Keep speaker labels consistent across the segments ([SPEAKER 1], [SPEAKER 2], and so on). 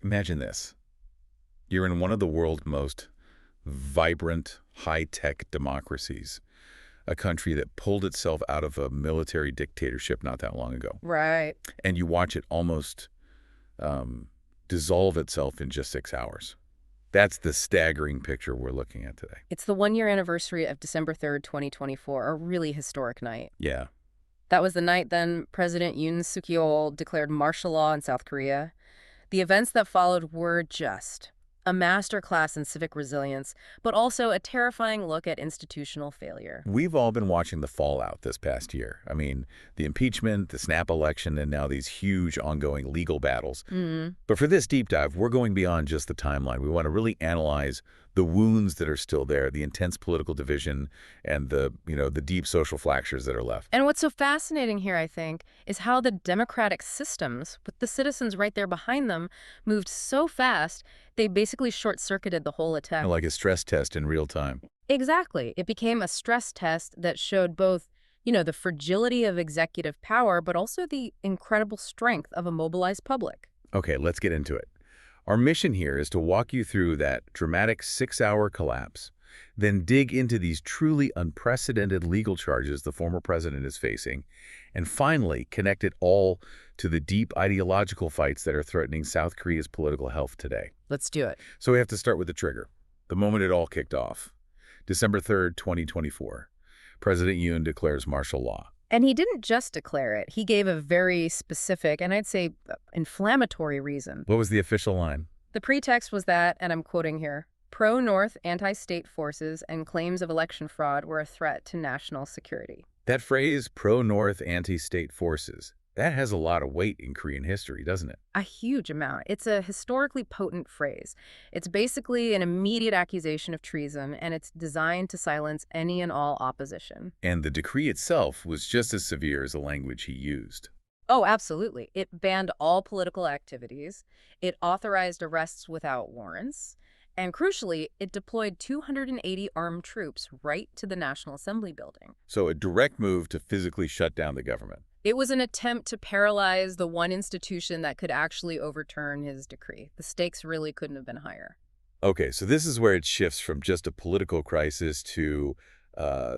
[SPEAKER 1] Imagine this. You're in one of the world's most vibrant, high-tech democracies, a country that pulled itself out of a military dictatorship not that long ago.
[SPEAKER 2] Right.
[SPEAKER 1] And you watch it almost dissolve itself in just 6 hours. That's the staggering picture we're looking at today.
[SPEAKER 2] It's the one-year anniversary of December 3rd, 2024, a really historic night.
[SPEAKER 1] Yeah.
[SPEAKER 2] That was the night then President Yoon Suk Yeol declared martial law in South Korea. The events that followed were just a masterclass in civic resilience, but also a terrifying look at institutional failure.
[SPEAKER 1] We've all been watching the fallout this past year. I mean, the impeachment, the snap election, and now these huge ongoing legal battles. But for this deep dive, we're going beyond just the timeline. We want to really analyze the wounds that are still there, the intense political division, and the deep social fractures that are left.
[SPEAKER 2] And what's so fascinating here, I think, is how the democratic systems, with the citizens right there behind them, moved so fast, they basically short-circuited the whole attempt.
[SPEAKER 1] Like a stress test in real time.
[SPEAKER 2] Exactly. It became a stress test that showed both, the fragility of executive power, but also the incredible strength of a mobilized public.
[SPEAKER 1] Okay, let's get into it. Our mission here is to walk you through that dramatic 6-hour collapse, then dig into these truly unprecedented legal charges the former president is facing, and finally connect it all to the deep ideological fights that are threatening South Korea's political health today.
[SPEAKER 2] Let's do it.
[SPEAKER 1] So we have to start with the trigger, the moment it all kicked off. December 3rd, 2024. President Yoon declares martial law.
[SPEAKER 2] And he didn't just declare it. He gave a very specific, and I'd say inflammatory reason.
[SPEAKER 1] What was the official line?
[SPEAKER 2] The pretext was that, and I'm quoting here, pro-North anti-state forces and claims of election fraud were a threat to national security.
[SPEAKER 1] That phrase, pro-North anti-state forces, that has a lot of weight in Korean history, doesn't it?
[SPEAKER 2] A huge amount. It's a historically potent phrase. It's basically an immediate accusation of treason, and it's designed to silence any and all opposition.
[SPEAKER 1] And the decree itself was just as severe as the language he used.
[SPEAKER 2] Oh, absolutely. It banned all political activities. It authorized arrests without warrants. And crucially, it deployed 280 armed troops right to the National Assembly building.
[SPEAKER 1] So a direct move to physically shut down the government.
[SPEAKER 2] It was an attempt to paralyze the one institution that could actually overturn his decree. The stakes really couldn't have been higher.
[SPEAKER 1] Okay, so this is where it shifts from just a political crisis to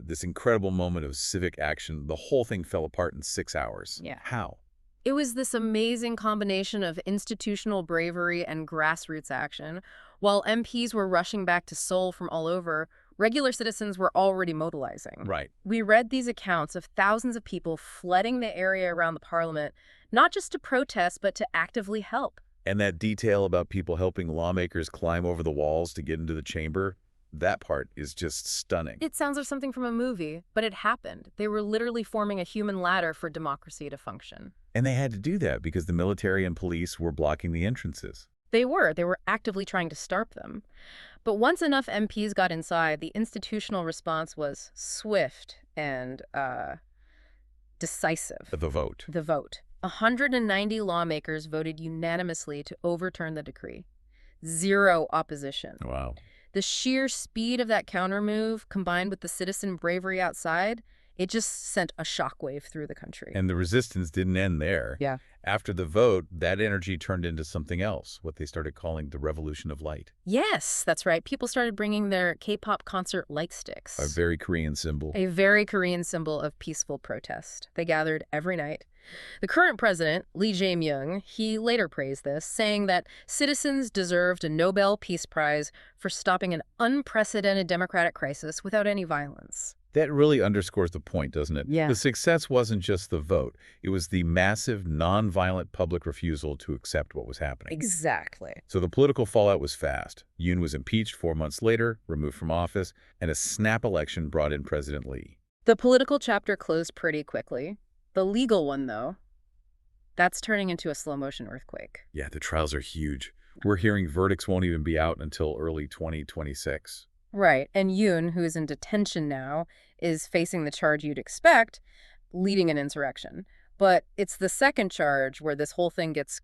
[SPEAKER 1] this incredible moment of civic action. The whole thing fell apart in 6 hours.
[SPEAKER 2] Yeah.
[SPEAKER 1] How?
[SPEAKER 2] It was this amazing combination of institutional bravery and grassroots action. While MPs were rushing back to Seoul from all over, regular citizens were already mobilizing.
[SPEAKER 1] Right.
[SPEAKER 2] We read these accounts of thousands of people flooding the area around the parliament, not just to protest, but to actively help.
[SPEAKER 1] And that detail about people helping lawmakers climb over the walls to get into the chamber, that part is just stunning.
[SPEAKER 2] It sounds like something from a movie, but it happened. They were literally forming a human ladder for democracy to function.
[SPEAKER 1] And they had to do that because the military and police were blocking the entrances.
[SPEAKER 2] They were actively trying to starve them. But once enough MPs got inside, the institutional response was swift and decisive.
[SPEAKER 1] The vote.
[SPEAKER 2] The vote. 190 lawmakers voted unanimously to overturn the decree. 0 opposition.
[SPEAKER 1] Wow.
[SPEAKER 2] The sheer speed of that countermove, combined with the citizen bravery outside, it just sent a shockwave through the country.
[SPEAKER 1] And the resistance didn't end there.
[SPEAKER 2] Yeah.
[SPEAKER 1] After the vote, that energy turned into something else, what they started calling the Revolution of Light.
[SPEAKER 2] Yes, that's right. People started bringing their K-pop concert light sticks.
[SPEAKER 1] A very Korean symbol.
[SPEAKER 2] A very Korean symbol of peaceful protest. They gathered every night. The current president, Lee Jae-myung, he later praised this, saying that citizens deserved a Nobel Peace Prize for stopping an unprecedented democratic crisis without any violence.
[SPEAKER 1] That really underscores the point, doesn't it?
[SPEAKER 2] Yeah.
[SPEAKER 1] The success wasn't just the vote. It was the massive, nonviolent public refusal to accept what was happening.
[SPEAKER 2] Exactly.
[SPEAKER 1] So the political fallout was fast. Yoon was impeached 4 months later, removed from office, and a snap election brought in President Lee.
[SPEAKER 2] The political chapter closed pretty quickly. The legal one, though, that's turning into a slow-motion earthquake.
[SPEAKER 1] Yeah, the trials are huge. We're hearing verdicts won't even be out until early 2026.
[SPEAKER 2] Right, and Yoon, who is in detention now, is facing the charge you'd expect, leading an insurrection. But it's the second charge where this whole thing gets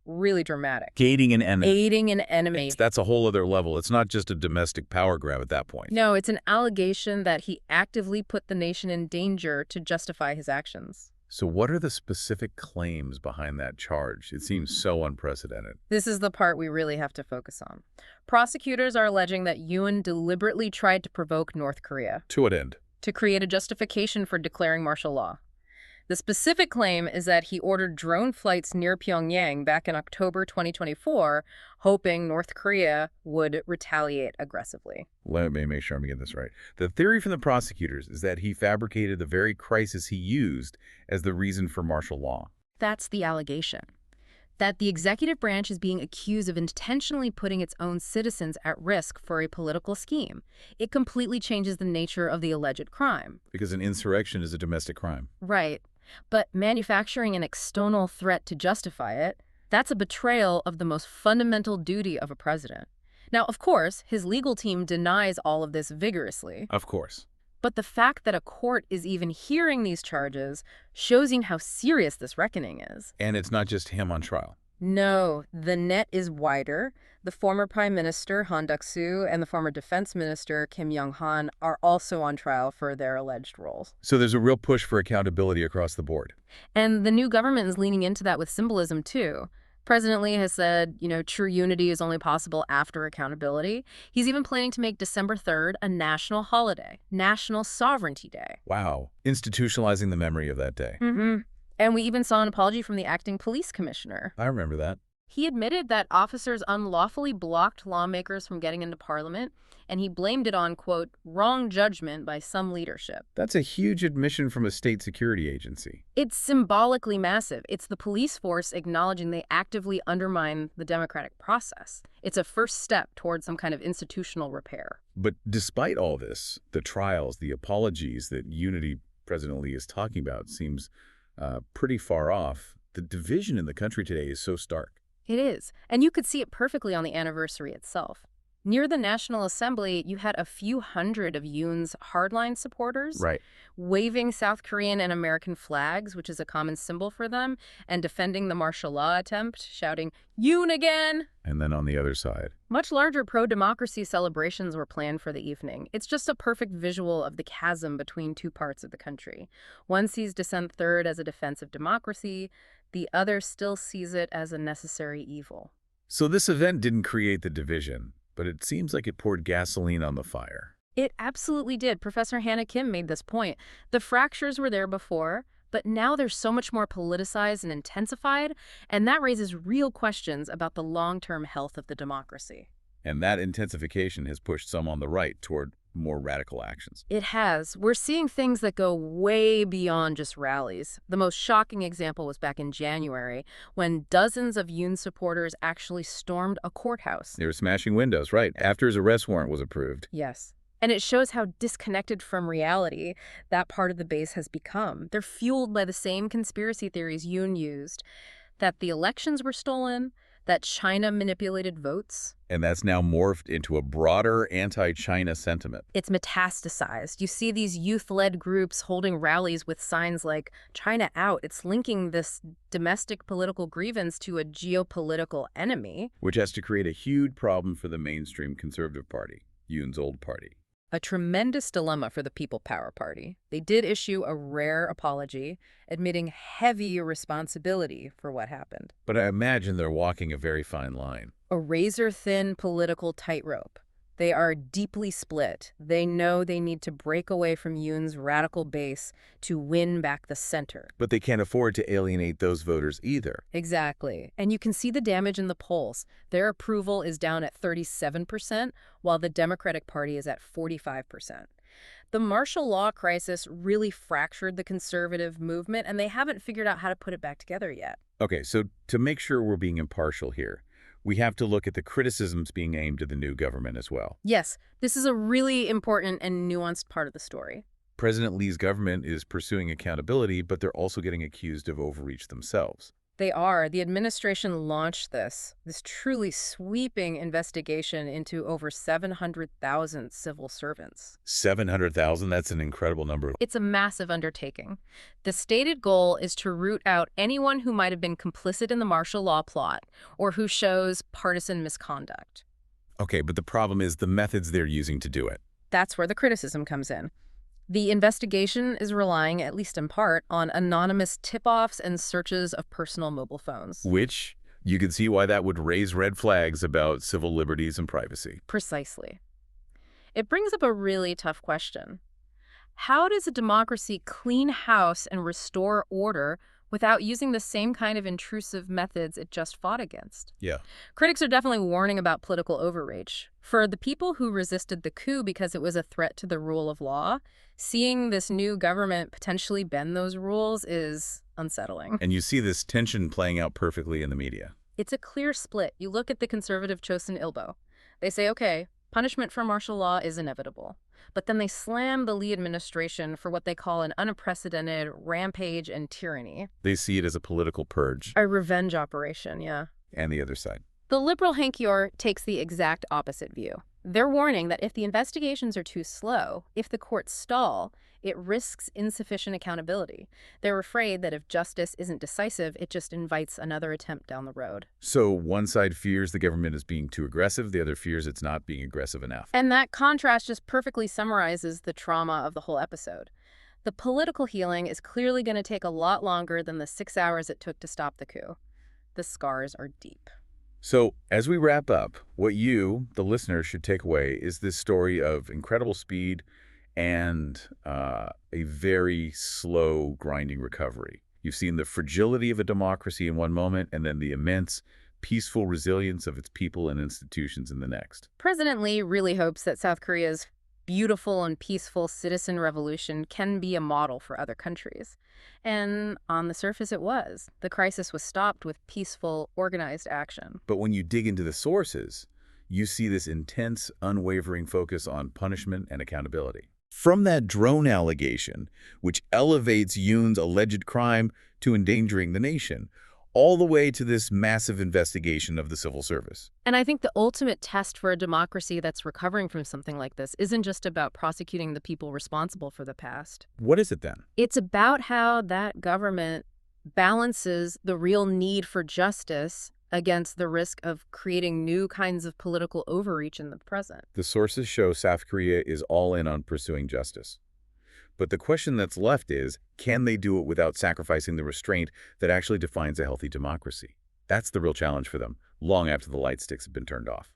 [SPEAKER 2] really dramatic.
[SPEAKER 1] Aiding an enemy.
[SPEAKER 2] Aiding an enemy.
[SPEAKER 1] That's a whole other level. It's not just a domestic power grab at that point.
[SPEAKER 2] No, it's an allegation that he actively put the nation in danger to justify his actions.
[SPEAKER 1] So what are the specific claims behind that charge? It seems so unprecedented.
[SPEAKER 2] This is the part we really have to focus on. Prosecutors are alleging that Yoon deliberately tried to provoke North Korea
[SPEAKER 1] To what end?
[SPEAKER 2] to create a justification for declaring martial law. The specific claim is that he ordered drone flights near Pyongyang back in October 2024, hoping North Korea would retaliate aggressively.
[SPEAKER 1] Let me make sure I'm getting this right. The theory from the prosecutors is that he fabricated the very crisis he used as the reason for martial law.
[SPEAKER 2] That's the allegation. That the executive branch is being accused of intentionally putting its own citizens at risk for a political scheme. It completely changes the nature of the alleged crime.
[SPEAKER 1] Because an insurrection is a domestic crime.
[SPEAKER 2] Right. But manufacturing an external threat to justify it, that's a betrayal of the most fundamental duty of a president. Now, of course, his legal team denies all of this vigorously.
[SPEAKER 1] Of course.
[SPEAKER 2] But the fact that a court is even hearing these charges shows you how serious this reckoning is.
[SPEAKER 1] And it's not just him on trial.
[SPEAKER 2] No, the net is wider. The former Prime Minister, Han Duck-soo, and the former Defense Minister, Kim Yong-han, are also on trial for their alleged roles.
[SPEAKER 1] So there's a real push for accountability across the board.
[SPEAKER 2] And the new government is leaning into that with symbolism, too. President Lee has said, true unity is only possible after accountability. He's even planning to make December 3rd a national holiday, National Sovereignty Day.
[SPEAKER 1] Wow. Institutionalizing the memory of that day.
[SPEAKER 2] Mm-hmm. And we even saw an apology from the acting police commissioner.
[SPEAKER 1] I remember that.
[SPEAKER 2] He admitted that officers unlawfully blocked lawmakers from getting into parliament, and he blamed it on, quote, wrong judgment by some leadership.
[SPEAKER 1] That's a huge admission from a state security agency.
[SPEAKER 2] It's symbolically massive. It's the police force acknowledging they actively undermine the democratic process. It's a first step towards some kind of institutional repair.
[SPEAKER 1] But despite all this, the trials, the apologies that unity President Lee is talking about seems pretty far off. The division in the country today is so stark.
[SPEAKER 2] It is. And you could see it perfectly on the anniversary itself. Near the National Assembly, you had a few hundred of Yoon's hardline supporters waving South Korean and American flags, which is a common symbol for them, and defending the martial law attempt, shouting, "Yoon again!"
[SPEAKER 1] And then on the other side,
[SPEAKER 2] much larger pro-democracy celebrations were planned for the evening. It's just a perfect visual of the chasm between two parts of the country. One sees December 3rd as a defense of democracy. The other still sees it as a necessary evil.
[SPEAKER 1] So this event didn't create the division, but it seems like it poured gasoline on the fire.
[SPEAKER 2] It absolutely did. Professor Hannah Kim made this point. The fractures were there before, but now they're so much more politicized and intensified, and that raises real questions about the long-term health of the democracy.
[SPEAKER 1] And that intensification has pushed some on the right toward more radical actions.
[SPEAKER 2] It has. We're seeing things that go way beyond just rallies. The most shocking example was back in January, when dozens of Yoon supporters actually stormed a courthouse.
[SPEAKER 1] They were smashing windows, right, after his arrest warrant was approved.
[SPEAKER 2] Yes. And it shows how disconnected from reality that part of the base has become. They're fueled by the same conspiracy theories Yoon used, that the elections were stolen, that China manipulated votes.
[SPEAKER 1] And that's now morphed into a broader anti-China sentiment.
[SPEAKER 2] It's metastasized. You see these youth-led groups holding rallies with signs like China out. It's linking this domestic political grievance to a geopolitical enemy.
[SPEAKER 1] Which has to create a huge problem for the mainstream Conservative Party, Yoon's old party.
[SPEAKER 2] A tremendous dilemma for the People Power Party. They did issue a rare apology, admitting heavy responsibility for what happened.
[SPEAKER 1] But I imagine they're walking a very fine line.
[SPEAKER 2] A razor-thin political tightrope. They are deeply split. They know they need to break away from Yoon's radical base to win back the center.
[SPEAKER 1] But they can't afford to alienate those voters either.
[SPEAKER 2] Exactly. And you can see the damage in the polls. Their approval is down at 37%, while the Democratic Party is at 45%. The martial law crisis really fractured the conservative movement, and they haven't figured out how to put it back together yet.
[SPEAKER 1] Okay, so to make sure we're being impartial here, we have to look at the criticisms being aimed at the new government as well.
[SPEAKER 2] Yes, this is a really important and nuanced part of the story.
[SPEAKER 1] President Lee's government is pursuing accountability, but they're also getting accused of overreach themselves.
[SPEAKER 2] They are. The administration launched this truly sweeping investigation into over 700,000 civil servants.
[SPEAKER 1] 700,000? That's an incredible number.
[SPEAKER 2] It's a massive undertaking. The stated goal is to root out anyone who might have been complicit in the martial law plot or who shows partisan misconduct.
[SPEAKER 1] Okay, but the problem is the methods they're using to do it.
[SPEAKER 2] That's where the criticism comes in. The investigation is relying, at least in part, on anonymous tip-offs and searches of personal mobile phones.
[SPEAKER 1] Which, you can see why that would raise red flags about civil liberties and privacy.
[SPEAKER 2] Precisely. It brings up a really tough question. How does a democracy clean house and restore order without using the same kind of intrusive methods it just fought against?
[SPEAKER 1] Yeah.
[SPEAKER 2] Critics are definitely warning about political overreach. For the people who resisted the coup because it was a threat to the rule of law, seeing this new government potentially bend those rules is unsettling.
[SPEAKER 1] And you see this tension playing out perfectly in the media.
[SPEAKER 2] It's a clear split. You look at the conservative Chosun Ilbo. They say, okay, punishment for martial law is inevitable. But then they slam the Lee administration for what they call an unprecedented rampage and tyranny.
[SPEAKER 1] They see it as a political purge.
[SPEAKER 2] A revenge operation, yeah.
[SPEAKER 1] And the other side.
[SPEAKER 2] The liberal Hankyor takes the exact opposite view. They're warning that if the investigations are too slow, if the courts stall, it risks insufficient accountability. They're afraid that if justice isn't decisive, it just invites another attempt down the road.
[SPEAKER 1] So one side fears the government is being too aggressive, the other fears it's not being aggressive enough.
[SPEAKER 2] And that contrast just perfectly summarizes the trauma of the whole episode. The political healing is clearly going to take a lot longer than the 6 hours it took to stop the coup. The scars are deep.
[SPEAKER 1] So, as we wrap up, what you, the listener, should take away is this story of incredible speed and a very slow, grinding recovery. You've seen the fragility of a democracy in one moment, and then the immense, peaceful resilience of its people and institutions in the next.
[SPEAKER 2] President Lee really hopes that South Korea's beautiful and peaceful citizen revolution can be a model for other countries. And on the surface it was. The crisis was stopped with peaceful, organized action.
[SPEAKER 1] But when you dig into the sources, you see this intense, unwavering focus on punishment and accountability. From that drone allegation, which elevates Yoon's alleged crime to endangering the nation, all the way to this massive investigation of the civil service.
[SPEAKER 2] And I think the ultimate test for a democracy that's recovering from something like this isn't just about prosecuting the people responsible for the past.
[SPEAKER 1] What is it then?
[SPEAKER 2] It's about how that government balances the real need for justice against the risk of creating new kinds of political overreach in the present.
[SPEAKER 1] The sources show South Korea is all in on pursuing justice. But the question that's left is, can they do it without sacrificing the restraint that actually defines a healthy democracy? That's the real challenge for them, long after the light sticks have been turned off.